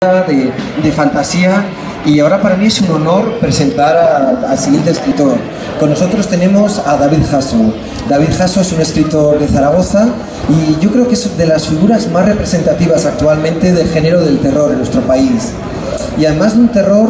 de fantasía, y ahora para mí es un honor presentar al siguiente escritor. Con nosotros tenemos a David Jasso. David Jasso es un escritor de Zaragoza y yo creo que es de las figuras más representativas actualmente del género del terror en nuestro país. Y además de un terror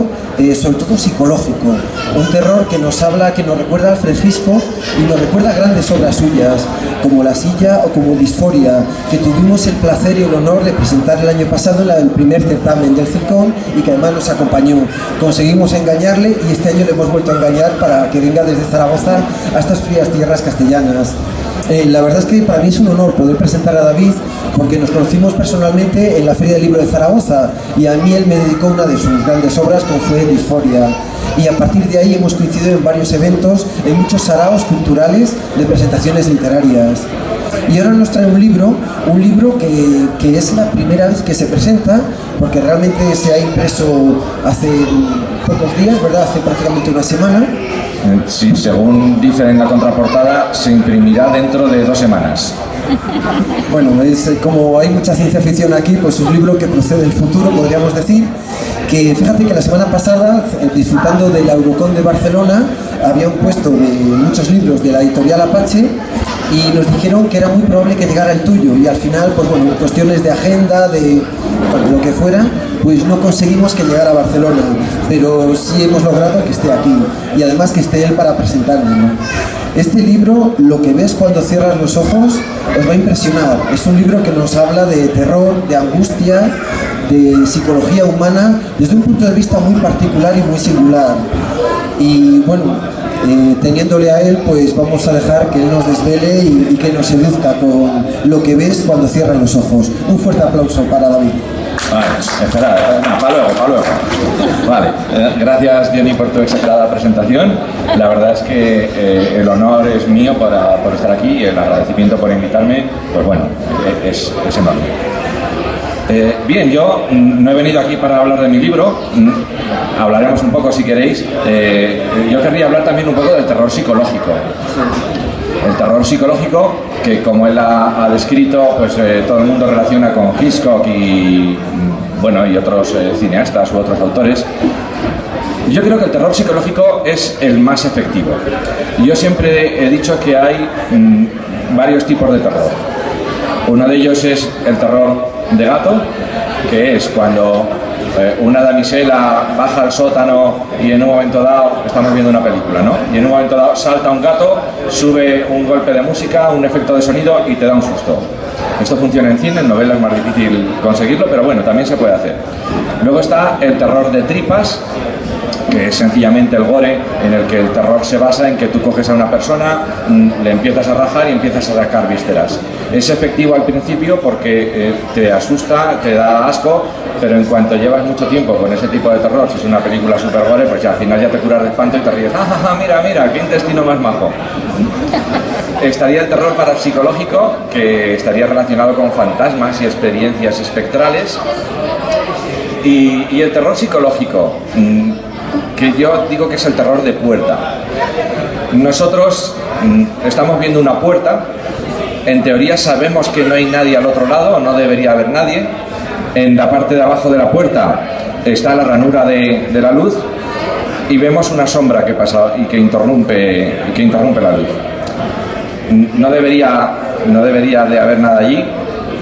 sobre todo psicológico, un terror que nos habla, que nos recuerda a Alfred Hitchcock y nos recuerda grandes obras suyas, como La Silla o como Disforia, que tuvimos el placer y el honor de presentar el año pasado en el primer certamen del Circón y que además nos acompañó. Conseguimos engañarle y este año le hemos vuelto a engañar para que venga desde Zaragoza a estas frías tierras castellanas. La verdad es que para mí es un honor poder presentar a David, porque nos conocimos personalmente en la Feria del Libro de Zaragoza y a mí él me dedicó una de sus grandes obras, como fue Disforia, y a partir de ahí hemos coincidido en varios eventos, en muchos saraos culturales de presentaciones literarias. Y ahora nos trae un libro que es la primera vez que se presenta, porque realmente se ha impreso hace pocos días, ¿verdad? Hace prácticamente una semana. Sí, según dice en la contraportada, se imprimirá dentro de 2 semanas. Bueno, es como hay mucha ciencia ficción aquí, pues es un libro que procede del futuro, podríamos decir. Que fíjate que la semana pasada, disfrutando de la Eurocon de Barcelona, había un puesto de muchos libros de la editorial Apache y nos dijeron que era muy probable que llegara el tuyo, y al final, pues bueno, cuestiones de agenda, de lo que fuera, pues no conseguimos que llegara a Barcelona, pero sí hemos logrado que esté aquí y además que esté él para presentarlo, ¿no? Este libro, Lo que ves cuando cierras los ojos, os va a impresionar. Es un libro que nos habla de terror, de angustia, de psicología humana, desde un punto de vista muy particular y muy singular. Y bueno, teniéndole a él, pues vamos a dejar que él nos desvele y que nos seduzca con Lo que ves cuando cierras los ojos. Un fuerte aplauso para David. Vale, espera, para luego. Vale, gracias Johnny por tu exagerada presentación. La verdad es que el honor es mío por estar aquí y el agradecimiento por invitarme, pues bueno, es enorme. Bien, yo no he venido aquí para hablar de mi libro, hablaremos un poco si queréis. Yo querría hablar también un poco del terror psicológico. El terror psicológico, que como él ha descrito, pues todo el mundo relaciona con Hitchcock y bueno, y otros cineastas u otros autores. Yo creo que el terror psicológico es el más efectivo. Yo siempre he dicho que hay varios tipos de terror. Uno de ellos es el terror de gato, que es cuando una damisela baja al sótano y en un momento dado, estamos viendo una película, ¿no? Y en un momento dado salta un gato, sube un golpe de música, un efecto de sonido y te da un susto. Esto funciona en cine, en novelas es más difícil conseguirlo, pero bueno, también se puede hacer. Luego está el terror de tripas, que es sencillamente el gore, en el que el terror se basa en que tú coges a una persona, le empiezas a rajar y empiezas a sacar vísceras. Es efectivo al principio porque te asusta, te da asco, pero en cuanto llevas mucho tiempo con ese tipo de terror, si es una película super gore, pues ya al final ya te curas de espanto y te ríes. ¡Ah, ja, ja, mira, qué intestino más majo! Estaría el terror parapsicológico, que estaría relacionado con fantasmas y experiencias espectrales. Y el terror psicológico, que yo digo que es el terror de puerta. Nosotros estamos viendo una puerta, en teoría sabemos que no hay nadie al otro lado, no debería haber nadie. En la parte de abajo de la puerta está la ranura de la luz y vemos una sombra que pasa y que interrumpe la luz. No debería de haber nada allí.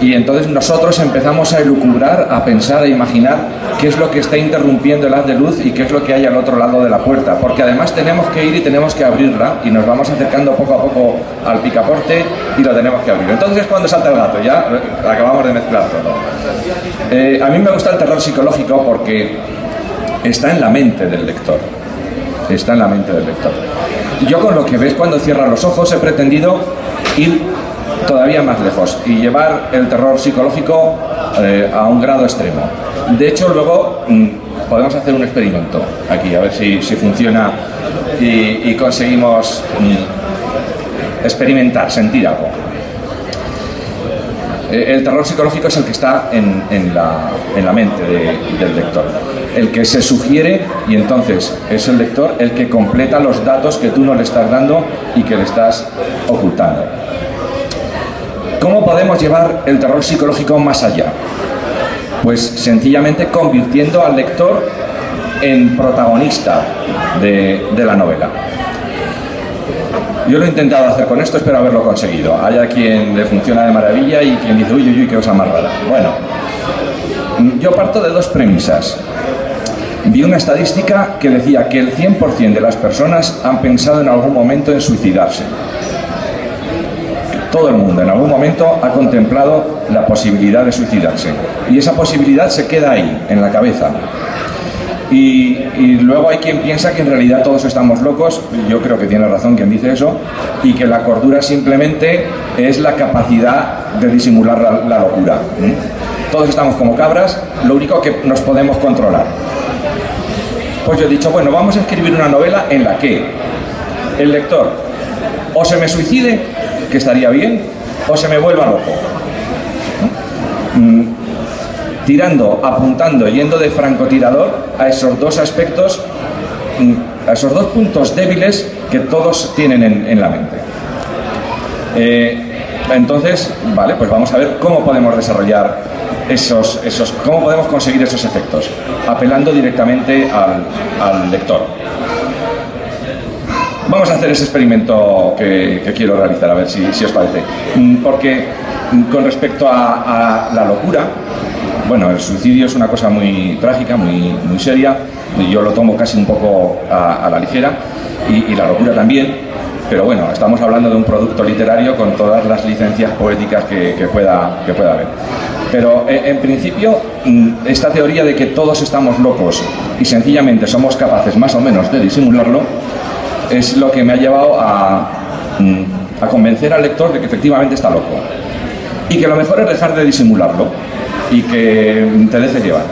Y entonces nosotros empezamos a elucubrar, a pensar, a imaginar qué es lo que está interrumpiendo el haz de luz y qué es lo que hay al otro lado de la puerta. Porque además tenemos que ir y tenemos que abrirla y nos vamos acercando poco a poco al picaporte y lo tenemos que abrir. Entonces es cuando salta el gato, ya acabamos de mezclar todo. A mí me gusta el terror psicológico porque está en la mente del lector. Está en la mente del lector. Yo con Lo que ves cuando cierras los ojos he pretendido ir todavía más lejos y llevar el terror psicológico a un grado extremo. De hecho, luego podemos hacer un experimento aquí, a ver si funciona y conseguimos experimentar, sentir algo. El terror psicológico es el que está en la mente del lector, el que se sugiere, y entonces es el lector el que completa los datos que tú no le estás dando y que le estás ocultando. ¿Cómo podemos llevar el terror psicológico más allá? Pues sencillamente convirtiendo al lector en protagonista de la novela. Yo lo he intentado hacer con esto, espero haberlo conseguido. Hay a quien le funciona de maravilla y quien dice, uy, uy, uy, qué cosa más rara. Bueno, yo parto de dos premisas. Vi una estadística que decía que el 100% de las personas han pensado en algún momento en suicidarse. Todo el mundo en algún momento ha contemplado la posibilidad de suicidarse. Y esa posibilidad se queda ahí, en la cabeza. Y luego hay quien piensa que en realidad todos estamos locos. Yo creo que tiene razón quien dice eso, y que la cordura simplemente es la capacidad de disimular la locura. Todos estamos como cabras, lo único que nos podemos controlar. Pues yo he dicho, bueno, vamos a escribir una novela en la que el lector o se me suicide, que estaría bien, o se me vuelva loco. Tirando, apuntando, yendo de francotirador a esos dos aspectos, a esos dos puntos débiles que todos tienen en la mente. Entonces, vale, pues vamos a ver cómo podemos desarrollar cómo podemos conseguir esos efectos, apelando directamente al lector. Vamos a hacer ese experimento que quiero realizar, a ver si os parece. Porque con respecto a la locura, bueno, el suicidio es una cosa muy trágica, muy seria, y yo lo tomo casi un poco a la ligera, y la locura también, pero bueno, estamos hablando de un producto literario con todas las licencias poéticas que pueda haber. Pero en principio, esta teoría de que todos estamos locos y sencillamente somos capaces más o menos de disimularlo, es lo que me ha llevado a convencer al lector de que efectivamente está loco. Y que lo mejor es dejar de disimularlo y que te dejes llevar.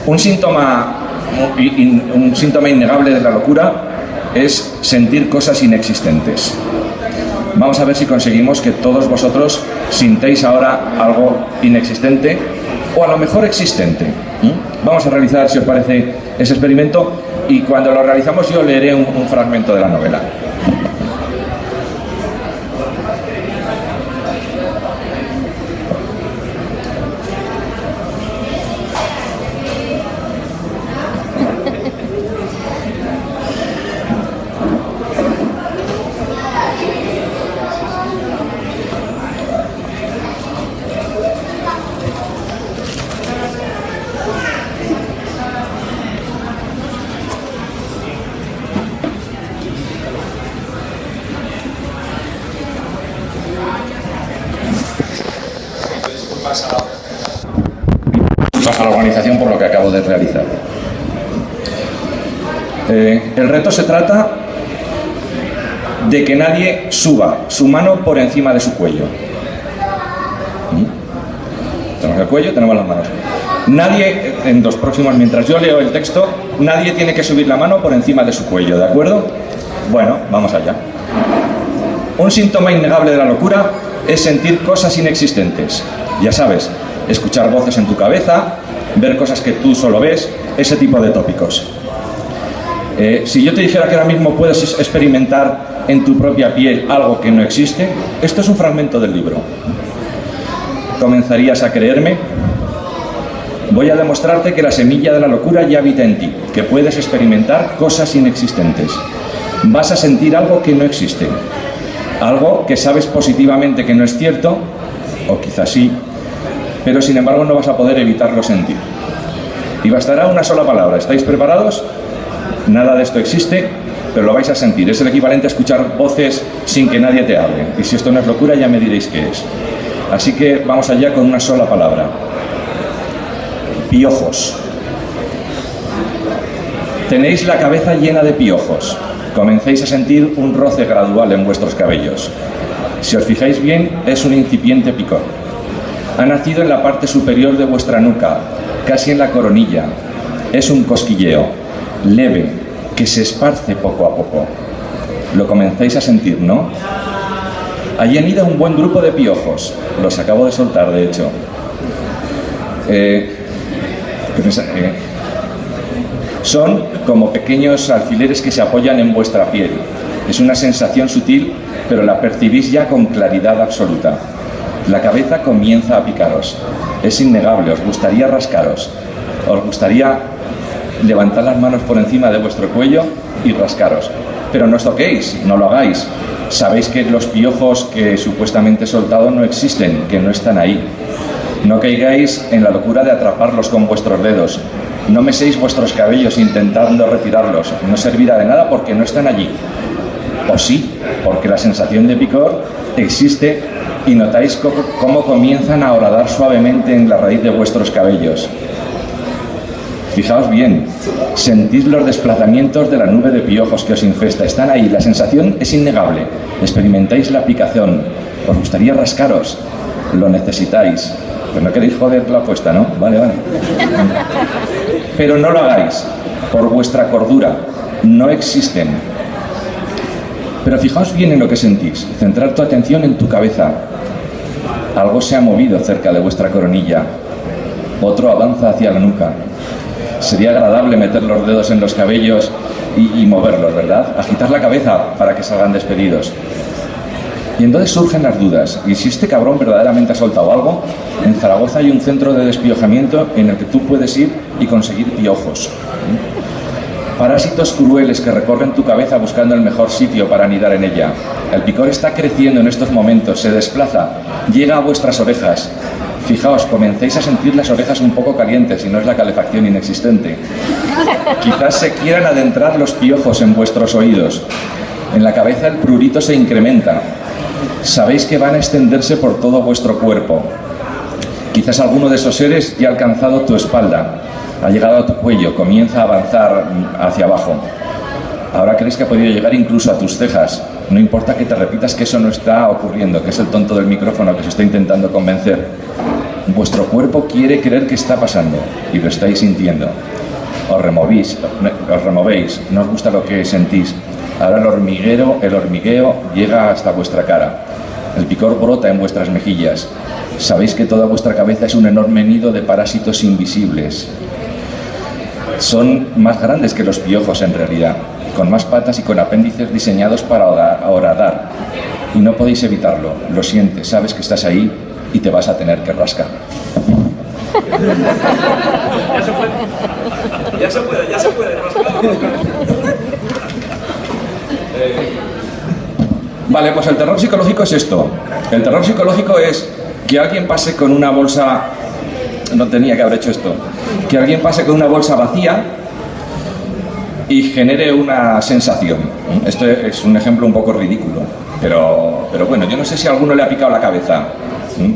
Un síntoma innegable de la locura es sentir cosas inexistentes. Vamos a ver si conseguimos que todos vosotros sintéis ahora algo inexistente o a lo mejor existente. Vamos a realizar, si os parece, ese experimento, y cuando lo realizamos yo leeré un fragmento de la novela. A la organización por lo que acabo de realizar. El reto se trata de que nadie suba su mano por encima de su cuello. Tenemos el cuello, tenemos las manos. Nadie, en los próximos, mientras yo leo el texto, nadie tiene que subir la mano por encima de su cuello, ¿de acuerdo? Bueno, vamos allá. Un síntoma innegable de la locura es sentir cosas inexistentes. Ya sabes, escuchar voces en tu cabeza, ver cosas que tú solo ves, ese tipo de tópicos. Si yo te dijera que ahora mismo puedes experimentar en tu propia piel algo que no existe, esto es un fragmento del libro. ¿Comenzarías a creerme? Voy a demostrarte que la semilla de la locura ya habita en ti, que puedes experimentar cosas inexistentes. Vas a sentir algo que no existe, algo que sabes positivamente que no es cierto, o quizás sí, pero sin embargo no vas a poder evitarlo sentir. Y bastará una sola palabra. ¿Estáis preparados? Nada de esto existe, pero lo vais a sentir. Es el equivalente a escuchar voces sin que nadie te hable. Y si esto no es locura, ya me diréis qué es. Así que vamos allá con una sola palabra. Piojos. Tenéis la cabeza llena de piojos. Comencéis a sentir un roce gradual en vuestros cabellos. Si os fijáis bien, es un incipiente picor. Ha nacido en la parte superior de vuestra nuca, casi en la coronilla. Es un cosquilleo, leve, que se esparce poco a poco. Lo comenzáis a sentir, ¿no? Allí anida un buen grupo de piojos. Los acabo de soltar, de hecho. Son como pequeños alfileres que se apoyan en vuestra piel. Es una sensación sutil, pero la percibís ya con claridad absoluta. La cabeza comienza a picaros. Es innegable, os gustaría rascaros. Os gustaría levantar las manos por encima de vuestro cuello y rascaros. Pero no os toquéis, no lo hagáis. Sabéis que los piojos que supuestamente he soltado no existen, que no están ahí. No caigáis en la locura de atraparlos con vuestros dedos. No meséis vuestros cabellos intentando retirarlos. No servirá de nada porque no están allí. O sí, porque la sensación de picor existe y notáis cómo comienzan a horadar suavemente en la raíz de vuestros cabellos. Fijaos bien, sentís los desplazamientos de la nube de piojos que os infesta. Están ahí, la sensación es innegable. Experimentáis la picazón. Os gustaría rascaros. Lo necesitáis. Pues no queréis joder la apuesta, ¿no? Vale, vale. Pero no lo hagáis. Por vuestra cordura. No existen. Pero fijaos bien en lo que sentís. Centrar tu atención en tu cabeza. Algo se ha movido cerca de vuestra coronilla. Otro avanza hacia la nuca. Sería agradable meter los dedos en los cabellos y moverlos, ¿verdad? Agitar la cabeza para que salgan despedidos. Y entonces surgen las dudas. ¿Y si este cabrón verdaderamente ha soltado algo? En Zaragoza hay un centro de despiojamiento en el que tú puedes ir y conseguir piojos. Parásitos crueles que recorren tu cabeza buscando el mejor sitio para anidar en ella. El picor está creciendo en estos momentos, se desplaza, llega a vuestras orejas. Fijaos, comencéis a sentir las orejas un poco calientes y no es la calefacción inexistente. Quizás se quieran adentrar los piojos en vuestros oídos. En la cabeza el prurito se incrementa. Sabéis que van a extenderse por todo vuestro cuerpo. Quizás alguno de esos seres ya ha alcanzado tu espalda, ha llegado a tu cuello, comienza a avanzar hacia abajo. Ahora crees que ha podido llegar incluso a tus cejas. No importa que te repitas que eso no está ocurriendo, que es el tonto del micrófono que se está intentando convencer. Vuestro cuerpo quiere creer que está pasando y lo estáis sintiendo. Os removéis, no os gusta lo que sentís. Ahora el hormigueo llega hasta vuestra cara. El picor brota en vuestras mejillas. Sabéis que toda vuestra cabeza es un enorme nido de parásitos invisibles. Son más grandes que los piojos en realidad, con más patas y con apéndices diseñados para horadar. Y no podéis evitarlo, lo sientes, sabes que estás ahí y te vas a tener que rascar. Ya se puede rascar. Vale, pues el terror psicológico es esto. El terror psicológico es que alguien pase con una bolsa... No tenía que haber hecho esto. Que alguien pase con una bolsa vacía y genere una sensación. Esto es un ejemplo un poco ridículo. Pero bueno, yo no sé si a alguno le ha picado la cabeza.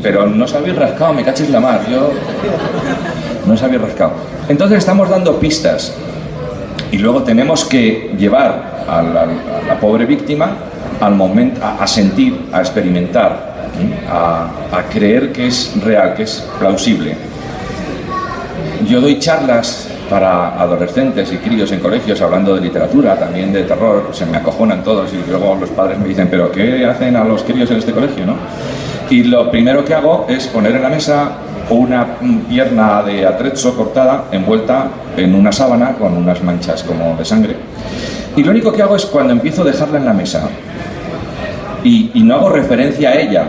Pero no se habéis rascado, me cachis la mar. No se habéis rascado. Entonces estamos dando pistas. Y luego tenemos que llevar a la pobre víctima al momento, a sentir, a experimentar, a creer que es real, que es plausible. Yo doy charlas para adolescentes y críos en colegios hablando de literatura, también de terror, se me acojonan todos y luego los padres me dicen, ¿pero qué hacen a los críos en este colegio, no? Y lo primero que hago es poner en la mesa una pierna de atrezzo cortada envuelta en una sábana con unas manchas como de sangre. Y lo único que hago es cuando empiezo a dejarla en la mesa y no hago referencia a ella,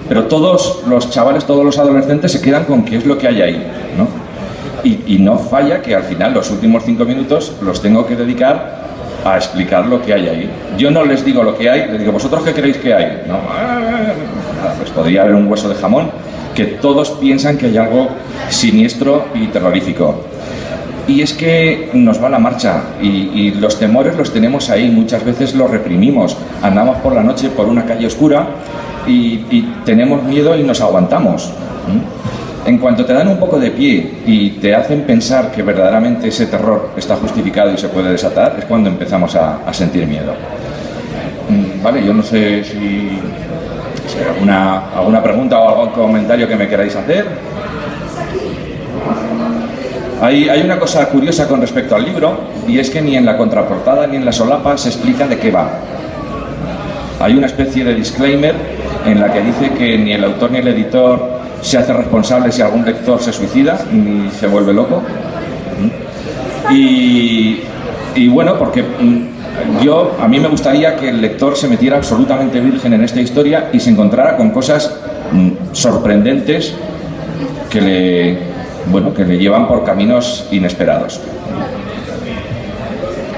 pero todos los chavales, todos los adolescentes se quedan con qué es lo que hay ahí, ¿no? Y no falla que al final los últimos 5 minutos los tengo que dedicar a explicar lo que hay ahí. Yo no les digo lo que hay, les digo, ¿vosotros qué creéis que hay? No, pues podría haber un hueso de jamón, que todos piensan que hay algo siniestro y terrorífico. Y es que nos va la marcha y los temores los tenemos ahí, muchas veces los reprimimos. Andamos por la noche por una calle oscura y tenemos miedo y nos aguantamos. En cuanto te dan un poco de pie y te hacen pensar que verdaderamente ese terror está justificado y se puede desatar, es cuando empezamos a sentir miedo. Vale, yo no sé si alguna pregunta o algún comentario que me queráis hacer. Hay una cosa curiosa con respecto al libro, y es que ni en la contraportada ni en la solapa se explica de qué va. Hay una especie de disclaimer en la que dice que ni el autor ni el editor se hace responsable si algún lector se suicida ni se vuelve loco. Y bueno, porque a mí me gustaría que el lector se metiera absolutamente virgen en esta historia y se encontrara con cosas sorprendentes que le llevan por caminos inesperados.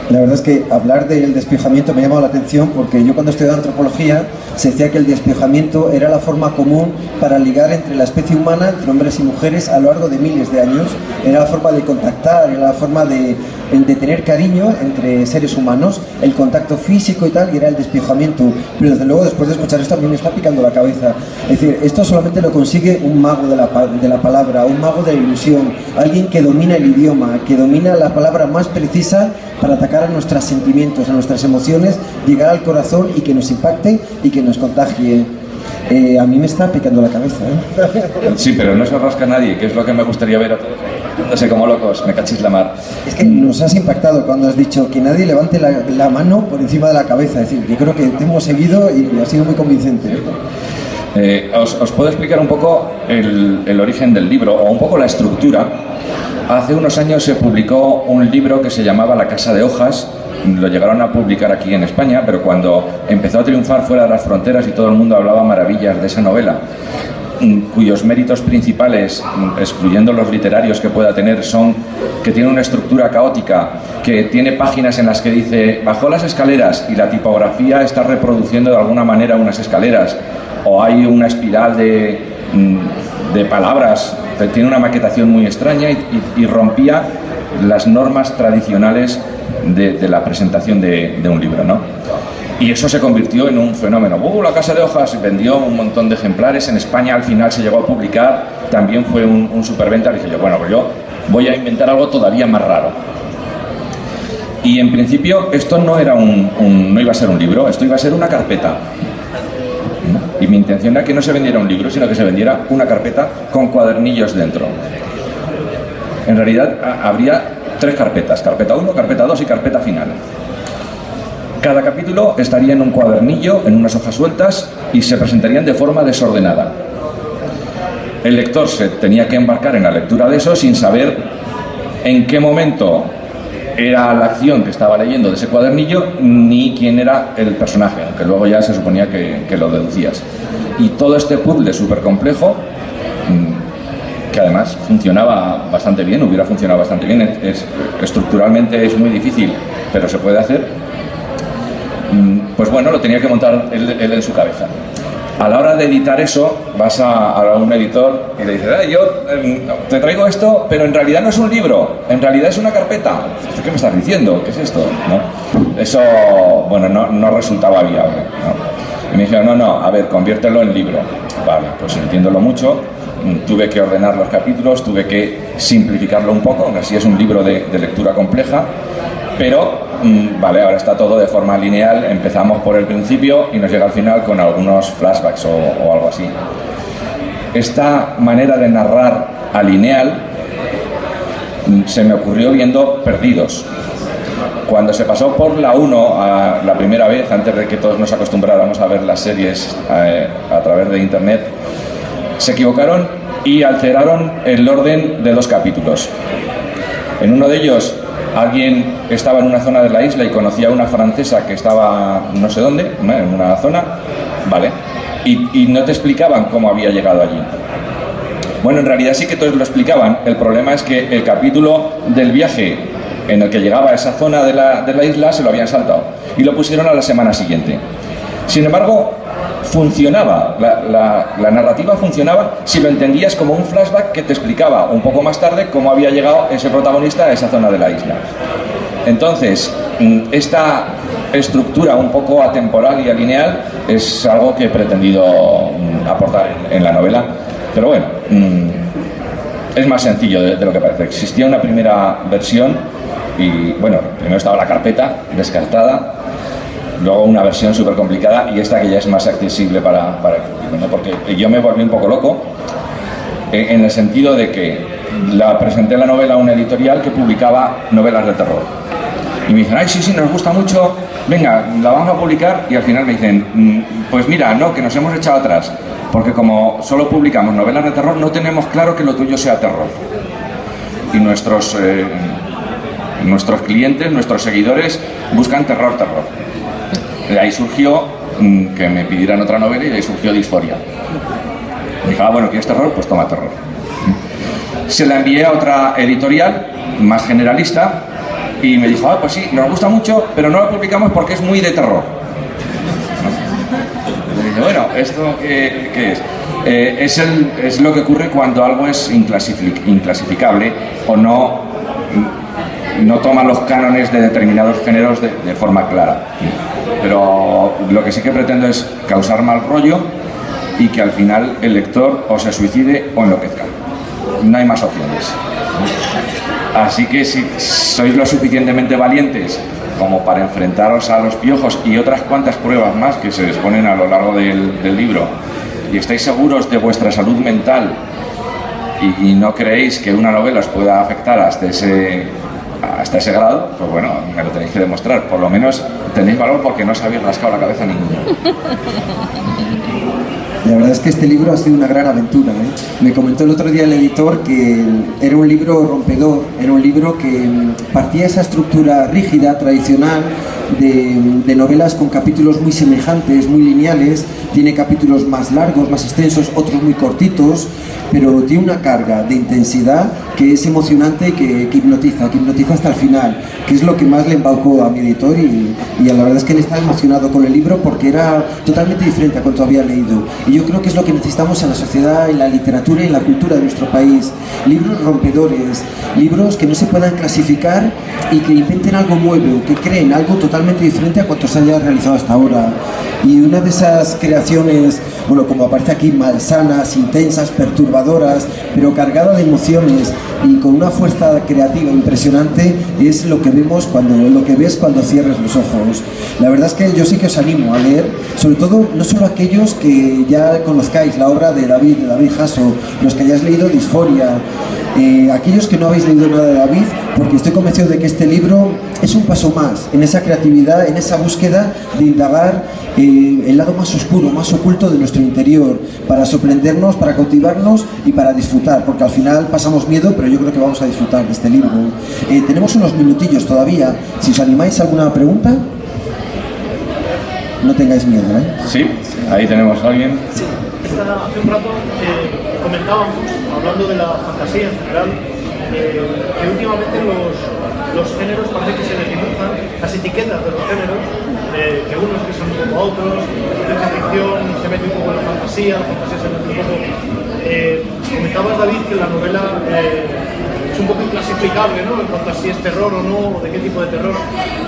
La verdad es que hablar del despojamiento me ha llamado la atención, porque yo cuando estudiaba antropología se decía que el despojamiento era la forma común para ligar entre la especie humana, entre hombres y mujeres, a lo largo de miles de años. Era la forma de contactar, era la forma de tener cariño entre seres humanos, el contacto físico y tal, y era el despojamiento. Pero desde luego, después de escuchar esto, a mí me está picando la cabeza. Es decir, esto solamente lo consigue un mago de la palabra, un mago de la ilusión, alguien que domina el idioma, que domina la palabra más precisa para atacar a nuestros sentimientos, a nuestras emociones, llegar al corazón y que nos impacte y que nos contagie. A mí me está picando la cabeza, ¿eh? Sí, pero no se rasca nadie, que es lo que me gustaría ver a todos. No sé, como locos, me cachis la mar. Es que nos has impactado cuando has dicho que nadie levante la mano por encima de la cabeza. Es decir, yo creo que te hemos seguido y ha sido muy convincente. Os puedo explicar un poco el origen del libro, o un poco la estructura. Hace unos años se publicó un libro que se llamaba La Casa de Hojas. Lo llegaron a publicar aquí en España, pero cuando empezó a triunfar fuera de las fronteras y todo el mundo hablaba maravillas de esa novela, cuyos méritos principales, excluyendo los literarios que pueda tener, son que tiene una estructura caótica, que tiene páginas en las que dice bajó las escaleras y la tipografía está reproduciendo de alguna manera unas escaleras, o hay una espiral de palabras, tiene una maquetación muy extraña y rompía las normas tradicionales de la presentación de un libro, ¿no? Y eso se convirtió en un fenómeno. La Casa de Hojas vendió un montón de ejemplares. En España al final se llegó a publicar, también fue un superventa. Dije yo, bueno, pues yo voy a inventar algo todavía más raro. Y en principio esto no era no iba a ser un libro, esto iba a ser una carpeta. Y mi intención era que no se vendiera un libro, sino que se vendiera una carpeta con cuadernillos dentro. En realidad habría 3 carpetas: carpeta 1, carpeta 2 y carpeta final. Cada capítulo estaría en un cuadernillo, en unas hojas sueltas, y se presentarían de forma desordenada. El lector se tenía que embarcar en la lectura de eso sin saber en qué momento era la acción que estaba leyendo de ese cuadernillo, ni quién era el personaje, aunque luego ya se suponía que lo deducías. Y todo este puzzle súper complejo, que además funcionaba bastante bien, hubiera funcionado bastante bien, estructuralmente es muy difícil, pero se puede hacer. Pues bueno, lo tenía que montar él en su cabeza. A la hora de editar eso, vas a un editor y le dices, yo te traigo esto, pero en realidad no es un libro, en realidad es una carpeta. ¿Qué me estás diciendo? ¿Qué es esto? ¿No? Eso, bueno, no resultaba viable, ¿no? Y me dijeron, no, a ver, conviértelo en libro. Vale, pues entiéndolo mucho. Tuve que ordenar los capítulos, tuve que simplificarlo un poco, aunque así es un libro de lectura compleja, pero vale, ahora está todo de forma lineal, empezamos por el principio y nos llega al final con algunos flashbacks o algo así. Esta manera de narrar a lineal se me ocurrió viendo Perdidos. Cuando se pasó por la 1 la primera vez, antes de que todos nos acostumbráramos a ver las series a través de internet, se equivocaron y alteraron el orden de 2 capítulos. En uno de ellos, alguien estaba en una zona de la isla y conocía a una francesa que estaba no sé dónde, ¿no? En una zona, ¿vale? Y no te explicaban cómo había llegado allí. Bueno, en realidad sí que todos lo explicaban. El problema es que el capítulo del viaje en el que llegaba a esa zona de la isla se lo habían saltado y lo pusieron a la semana siguiente. Sin embargo, funcionaba, la narrativa funcionaba si lo entendías como un flashback que te explicaba un poco más tarde cómo había llegado ese protagonista a esa zona de la isla. Entonces, esta estructura un poco atemporal y alineal es algo que he pretendido aportar en la novela, pero bueno, es más sencillo de lo que parece. Existía una primera versión y, bueno, primero estaba la carpeta descartada, luego una versión súper complicada y esta que ya es más accesible para el público, ¿no? Porque yo me volví un poco loco en el sentido de que la presenté la novela a una editorial que publicaba novelas de terror y me dicen, ay, sí, nos gusta mucho, venga, la vamos a publicar, y al final me dicen, pues mira, no, que nos hemos echado atrás porque como solo publicamos novelas de terror no tenemos claro que lo tuyo sea terror, y nuestros clientes, nuestros seguidores buscan terror. De ahí surgió que me pidieran otra novela y de ahí surgió Disforia. Dije, ah, bueno, ¿quieres terror? Pues toma terror. Se la envié a otra editorial, más generalista, y me dijo, ah, pues sí, nos gusta mucho, pero no la publicamos porque es muy de terror. Y dije, bueno, ¿esto qué es? Es lo que ocurre cuando algo es inclasificable o no toma los cánones de determinados géneros de forma clara. Pero lo que sí que pretendo es causar mal rollo y que al final el lector o se suicide o enloquezca. No hay más opciones. Así que si sois lo suficientemente valientes como para enfrentaros a los piojos y otras cuantas pruebas más que se exponen a lo largo del libro, y estáis seguros de vuestra salud mental y no creéis que una novela os pueda afectar hasta ese grado, pues bueno, me lo tenéis que demostrar. Por lo menos tenéis valor porque no os habéis rascado la cabeza ninguno. La verdad es que este libro ha sido una gran aventura, ¿eh? Me comentó el otro día el editor que era un libro rompedor, era un libro que partía de esa estructura rígida, tradicional, de novelas con capítulos muy semejantes, muy lineales. Tiene capítulos más largos, más extensos, otros muy cortitos, pero tiene una carga de intensidad que es emocionante y que hipnotiza hasta el final, que es lo que más le embaucó a mi editor, y la verdad es que él está emocionado con el libro porque era totalmente diferente a cuanto había leído. Y yo creo que es lo que necesitamos en la sociedad, en la literatura y en la cultura de nuestro país. Libros rompedores, libros que no se puedan clasificar y que inventen algo nuevo, que creen algo totalmente diferente a cuanto se haya realizado hasta ahora. Y una de esas creaciones, bueno, como aparece aquí, malsanas, intensas, perturbadoras, pero cargada de emociones y con una fuerza creativa impresionante, es lo que ves cuando cierres los ojos. La verdad es que yo sí que os animo a leer, sobre todo, no solo aquellos que ya conozcáis la obra de David Hasso, los que hayáis leído Disforia, aquellos que no habéis leído nada de David, porque estoy convencido de que este libro es un paso más en esa creatividad, en esa búsqueda de indagar el lado más oscuro, más oculto de nuestro interior, para sorprendernos, para cautivarnos y para disfrutar, porque al final pasamos miedo, pero yo creo que vamos a disfrutar de este libro. Tenemos unos minutillos todavía, si os animáis a alguna pregunta, no tengáis miedo, ¿eh? Sí, ahí tenemos a alguien. Sí. Hace un rato comentábamos, hablando de la fantasía en general, que últimamente los géneros parece que se les dibujan las etiquetas de los géneros, que unos que son como otros, la ciencia ficción se mete un poco en la fantasía se mete un poco... comentabas, David, que la novela es un poco inclasificable, ¿no?, en cuanto a si es terror o no, o de qué tipo de terror.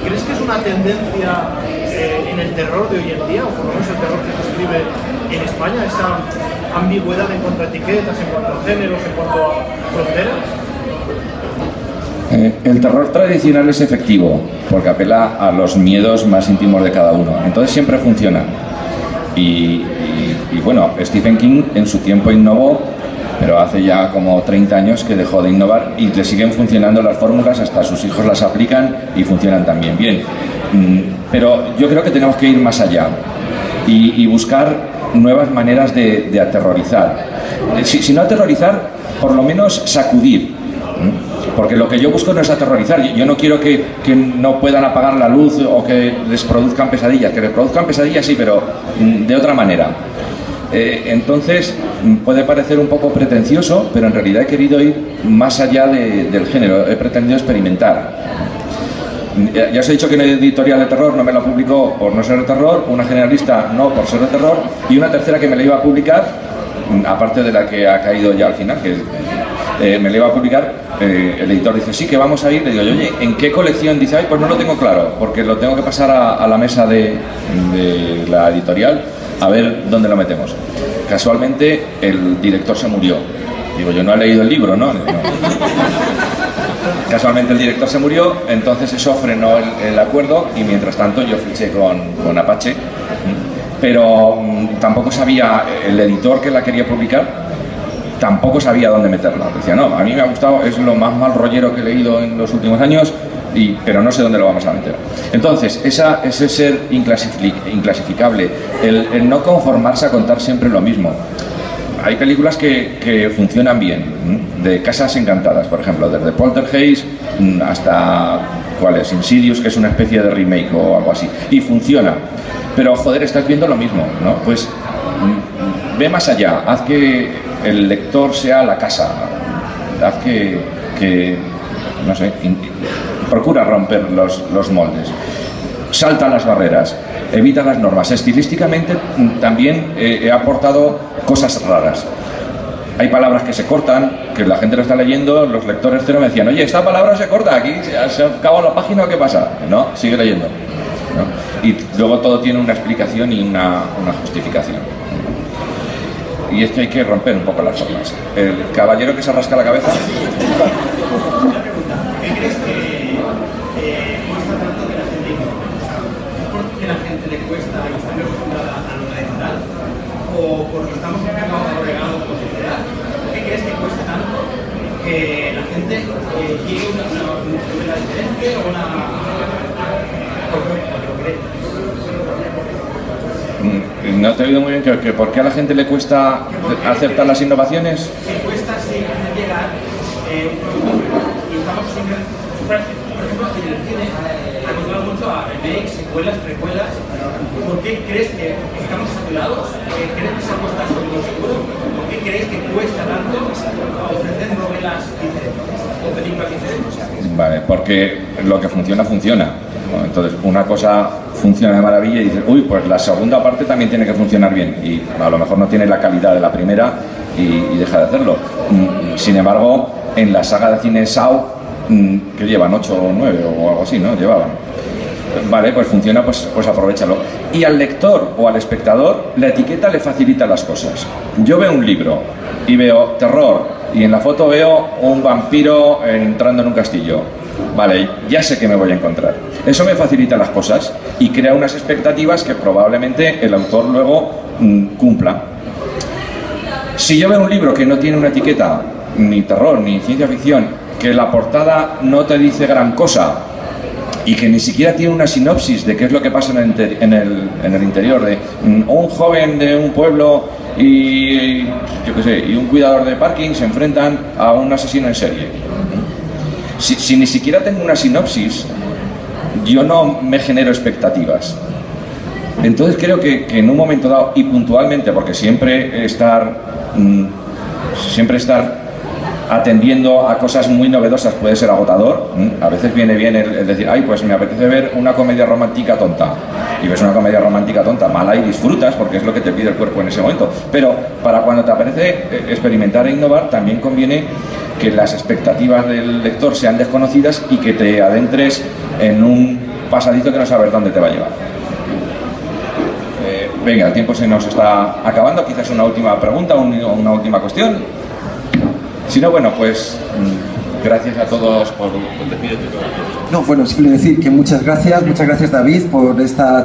¿Crees que es una tendencia en el terror de hoy en día, o por lo menos el terror que se escribe en España, esa ambigüedad en cuanto a etiquetas, en cuanto a géneros, en cuanto a fronteras? El terror tradicional es efectivo porque apela a los miedos más íntimos de cada uno, entonces siempre funciona. Y bueno, Stephen King en su tiempo innovó, pero hace ya como 30 años que dejó de innovar y le siguen funcionando las fórmulas, hasta sus hijos las aplican y funcionan también bien. Pero yo creo que tenemos que ir más allá y buscar nuevas maneras de aterrorizar. Si no aterrorizar, por lo menos sacudir. Porque lo que yo busco no es aterrorizar. Yo no quiero que no puedan apagar la luz o que les produzcan pesadillas. Que les produzcan pesadillas sí, pero de otra manera. Entonces puede parecer un poco pretencioso, pero en realidad he querido ir más allá del género. He pretendido experimentar. Ya os he dicho que una editorial de terror no me la publicó por no ser de terror, una generalista no por ser de terror, y una tercera que me la iba a publicar, aparte de la que ha caído ya al final, que me la iba a publicar, el editor dice, sí, que vamos a ir. Le digo, oye, ¿en qué colección? Dice, ay, pues no lo tengo claro, porque lo tengo que pasar a la mesa de la editorial a ver dónde lo metemos. Casualmente el director se murió. Digo, yo no he leído el libro, ¿no? Casualmente el director se murió, entonces eso frenó el acuerdo, y mientras tanto yo fiché con Apache, pero tampoco sabía, el editor que la quería publicar tampoco sabía dónde meterla. Decía, no, a mí me ha gustado, es lo más mal rollero que he leído en los últimos años, pero no sé dónde lo vamos a meter. Entonces, ese ser inclasificable, el no conformarse a contar siempre lo mismo. Hay películas que funcionan bien, de Casas Encantadas, por ejemplo, desde Poltergeist hasta, ¿cuál es? Insidious, que es una especie de remake o algo así, y funciona. Pero, joder, estás viendo lo mismo, ¿no? Pues ve más allá, haz que el lector sea la casa, haz que no sé, procura romper los moldes, salta las barreras, evita las normas. Estilísticamente también he aportado cosas raras. Hay palabras que se cortan, que la gente lo está leyendo, los lectores cero me decían, oye, esta palabra se corta, aquí se acabó la página, ¿qué pasa? No, sigue leyendo, ¿no? Y luego todo tiene una explicación y una justificación. Y esto hay que romper un poco las formas. El caballero que se rasca la cabeza. ¿Qué crees que cuesta tanto que la gente ¿Es porque la gente le cuesta y está muy acostumbrada a lo tradicional? ¿O porque estamos un poco agregados con sociedad? ¿Qué crees que cuesta tanto que la gente llegue a una novela diferente o una... No te he oído muy bien que por qué a la gente le cuesta aceptar las innovaciones. Que cuesta sí hacer llegar un producto y estamos siempre, por ejemplo, en el cine acostumbrado mucho a remakes, secuelas, precuelas. ¿Por qué crees que estamos saturados? ¿Crees que se apuesta sobre los seguros? ¿Por qué crees que cuesta tanto ofrecer novelas diferentes o películas diferentes? Vale, porque lo que funciona, funciona. Entonces, una cosa funciona de maravilla y dices, uy, pues la segunda parte también tiene que funcionar bien. Y a lo mejor no tiene la calidad de la primera y deja de hacerlo. Sin embargo, en la saga de cine Saw, que llevan 8 o 9 o algo así, ¿no? Llevaban. Vale, pues funciona, pues aprovechalo. Y al lector o al espectador, la etiqueta le facilita las cosas. Yo veo un libro y veo terror y en la foto veo un vampiro entrando en un castillo. Vale, ya sé que me voy a encontrar. Eso me facilita las cosas y crea unas expectativas que probablemente el autor luego cumpla. Si yo veo un libro que no tiene una etiqueta, ni terror, ni ciencia ficción, que la portada no te dice gran cosa y que ni siquiera tiene una sinopsis de qué es lo que pasa en el interior de un joven de un pueblo y yo qué sé, y un cuidador de parking se enfrentan a un asesino en serie. Si ni siquiera tengo una sinopsis, yo no me genero expectativas. Entonces creo que en un momento dado y puntualmente, porque siempre estar atendiendo a cosas muy novedosas puede ser agotador. A veces viene bien el decir, ay, pues me apetece ver una comedia romántica tonta. Y ves una comedia romántica tonta, mala, y disfrutas porque es lo que te pide el cuerpo en ese momento. Pero para cuando te apetece experimentar e innovar, también conviene que las expectativas del lector sean desconocidas y que te adentres en un pasadizo que no sabes dónde te va a llevar. Venga, el tiempo se nos está acabando. Quizás una última pregunta, una última cuestión. Si no, bueno, pues gracias a todos por despídete. No, bueno, simplemente decir que muchas gracias David por esta